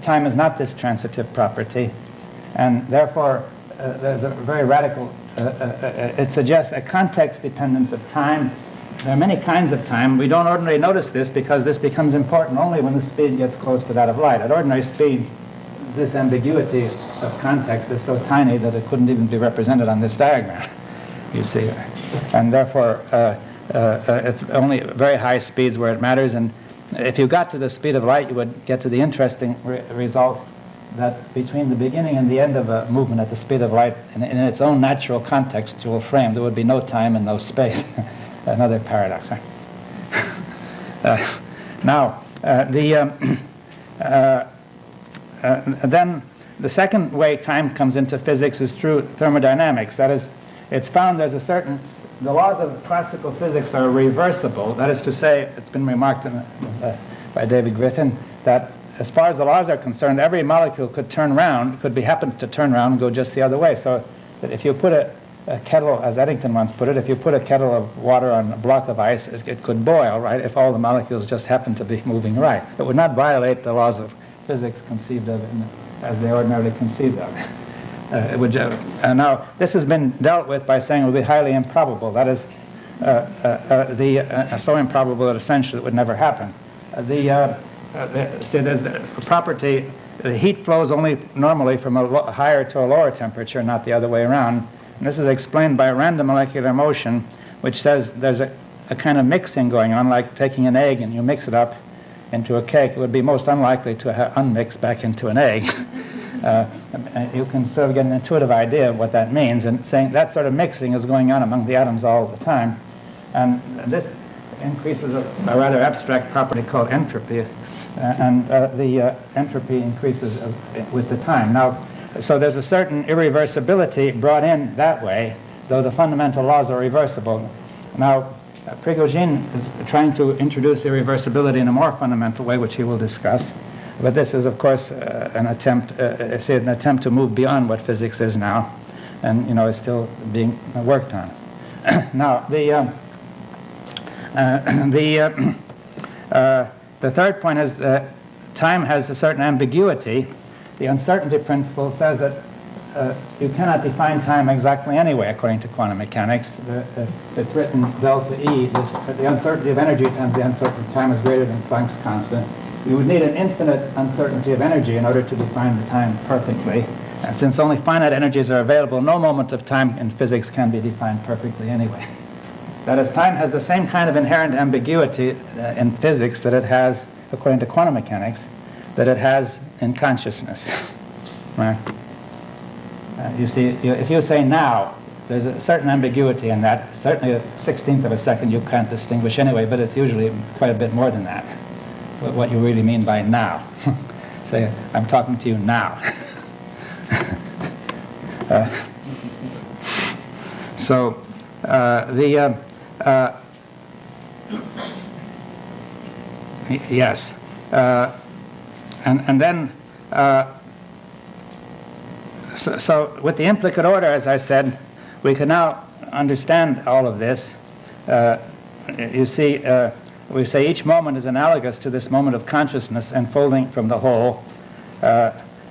Time is not this transitive property, and therefore there's a very radical, it suggests a context dependence of time. There are many kinds of time. We don't ordinarily notice this because this becomes important only when the speed gets close to that of light. At ordinary speeds, this ambiguity of context is so tiny that it couldn't even be represented on this diagram, you see. And therefore, it's only very high speeds where it matters. And if you got to the speed of light, you would get to the interesting result that between the beginning and the end of a movement at the speed of light, in its own natural contextual frame, there would be no time and no space. Another paradox, right? Then the second way time comes into physics is through thermodynamics. That is, it's found there's the laws of classical physics are reversible. That is to say, it's been remarked by David Griffin that as far as the laws are concerned, every molecule could happen to turn around and go just the other way. So that if you put a kettle, as Eddington once put it, if you put a kettle of water on a block of ice, it could boil, right, if all the molecules just happened to be moving right. It would not violate the laws of physics conceived of as they ordinarily conceived of. It would. Now, this has been dealt with by saying it would be highly improbable. That is, so improbable that essentially it would never happen. See, there's the property. The heat flows only normally from a higher to a lower temperature, not the other way around. And this is explained by random molecular motion, which says there's a kind of mixing going on, like taking an egg and you mix it up into a cake. It would be most unlikely to unmix back into an egg. You can sort of get an intuitive idea of what that means, and saying that sort of mixing is going on among the atoms all the time. And this increases a rather abstract property called entropy, and the entropy increases with the time. Now, so there's a certain irreversibility brought in that way, though the fundamental laws are reversible. Now, Prigogine is trying to introduce irreversibility in a more fundamental way, which he will discuss. But this is, of course, an attempt to move beyond what physics is now, and is still being worked on. Now, the third point is that time has a certain ambiguity. The uncertainty principle says that you cannot define time exactly anyway, according to quantum mechanics. It's written delta E. The uncertainty of energy times the uncertainty of time is greater than Planck's constant. You would need an infinite uncertainty of energy in order to define the time perfectly. And since only finite energies are available, no moment of time in physics can be defined perfectly anyway. That is, time has the same kind of inherent ambiguity in physics that it has, according to quantum mechanics, that it has in consciousness. Right? You see, if you say now, there's a certain ambiguity in that. Certainly a 16th of a second you can't distinguish anyway, but it's usually quite a bit more than that. What you really mean by now. Say, I'm talking to you now. Yes. And then, so with the implicate order, as I said, we can now understand all of this. You see, we say each moment is analogous to this moment of consciousness unfolding from the whole.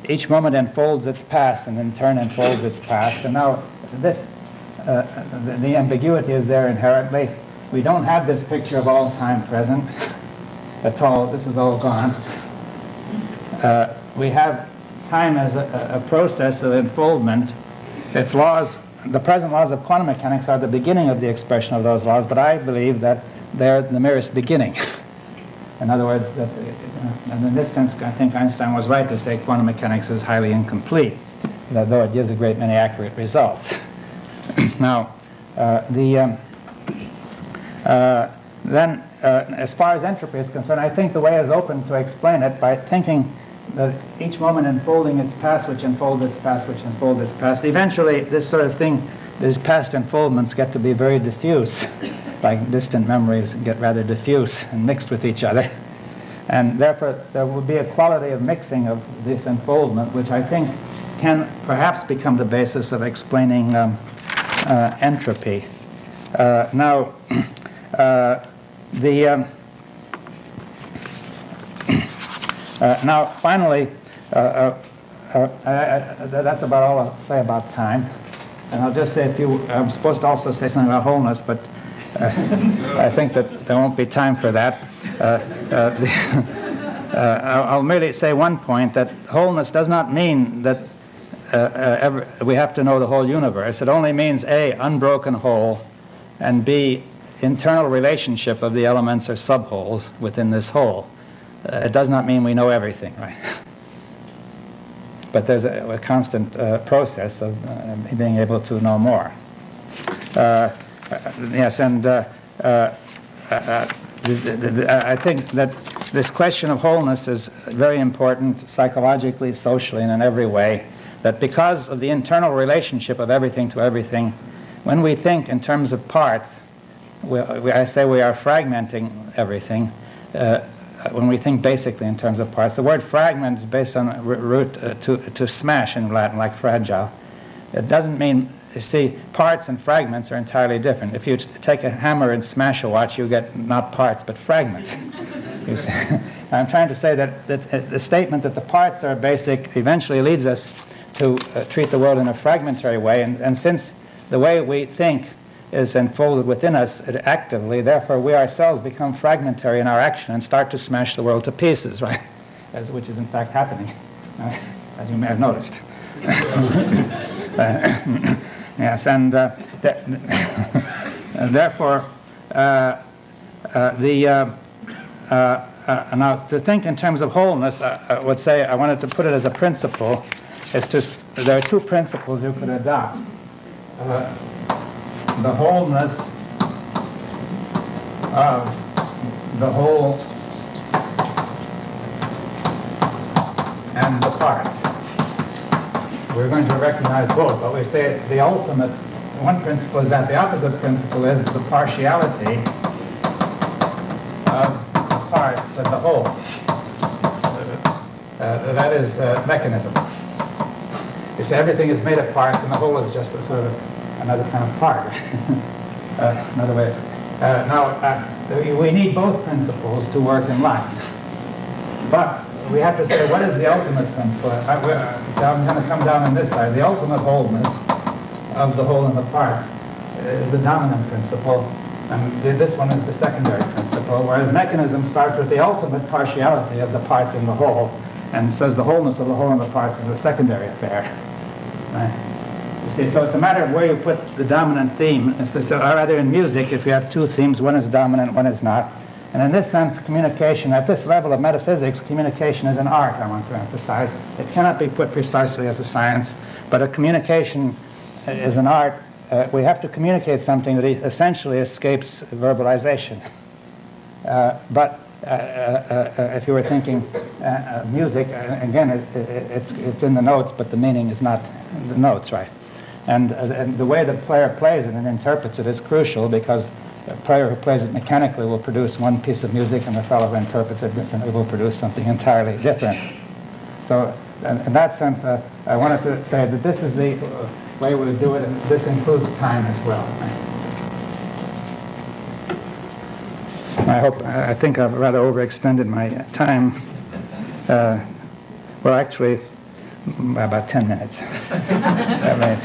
Each moment unfolds its past and in turn unfolds its past. And now this, the ambiguity is there inherently. We don't have this picture of all time present at all. This is all gone. We have time as a process of unfoldment. Its laws, the present laws of quantum mechanics are the beginning of the expression of those laws, but I believe that they're the merest beginning. In other words, that, and in this sense, I think Einstein was right to say quantum mechanics is highly incomplete, though it gives a great many accurate results. Now, then, as far as entropy is concerned, I think the way is open to explain it by thinking that each moment unfolding its past, which unfolds its past, which unfolds its past. Eventually, this sort of thing, these past unfoldments get to be very diffuse. Like distant memories get rather diffuse and mixed with each other. And therefore, there will be a quality of mixing of this unfoldment, which I think can perhaps become the basis of explaining entropy. Now, now, finally, that's about all I'll say about time. And I'll just say a few, I'm supposed to also say something about wholeness, but I think that there won't be time for that. I'll merely say one point, that wholeness does not mean that we have to know the whole universe. It only means A, unbroken whole, and B, internal relationship of the elements or subwholes within this whole. It does not mean we know everything, right? But there's a constant process of being able to know more. Yes, and I think that this question of wholeness is very important psychologically, socially, and in every way. That because of the internal relationship of everything to everything, when we think in terms of parts, I say we are fragmenting everything. When we think basically in terms of parts, the word fragment is based on root to smash in Latin, like fragile. It doesn't mean, you see, parts and fragments are entirely different. If you take a hammer and smash a watch, you get not parts but fragments. You see? I'm trying to say that the statement that the parts are basic eventually leads us to treat the world in a fragmentary way, and since the way we think is enfolded within us actively, therefore we ourselves become fragmentary in our action and start to smash the world to pieces, right? Which is in fact happening, as you may have noticed. Yes, and therefore now to think in terms of wholeness, I would say, I wanted to put it as a principle, there are two principles you could adopt. The wholeness of the whole and the parts. We're going to recognize both, but we say the ultimate, one principle is that, the opposite principle is the partiality of the parts of the whole. That is mechanism. You say everything is made of parts and the whole is just a sort of another kind of part. Another way. We need both principles to work in life. But we have to say, what is the ultimate principle? So I'm going to come down on this side. The ultimate wholeness of the whole and the parts is the dominant principle, and this one is the secondary principle, whereas mechanism starts with the ultimate partiality of the parts in the whole, and says the wholeness of the whole and the parts is a secondary affair. Right? You see, so it's a matter of where you put the dominant theme. So rather in music, if you have two themes, one is dominant, one is not. And in this sense, communication, at this level of metaphysics, communication is an art, I want to emphasize. It cannot be put precisely as a science, but a communication is an art. We have to communicate something that essentially escapes verbalization. But if you were thinking music, again, it's in the notes, but the meaning is not the notes, right? And the way the player plays it and interprets it is crucial, because the player who plays it mechanically will produce one piece of music, and the fellow who interprets it will produce something entirely different. So in that sense, I wanted to say that this is the way we would do it, and this includes time as well. I think I've rather overextended my time. Well, actually, about 10 minutes. That may have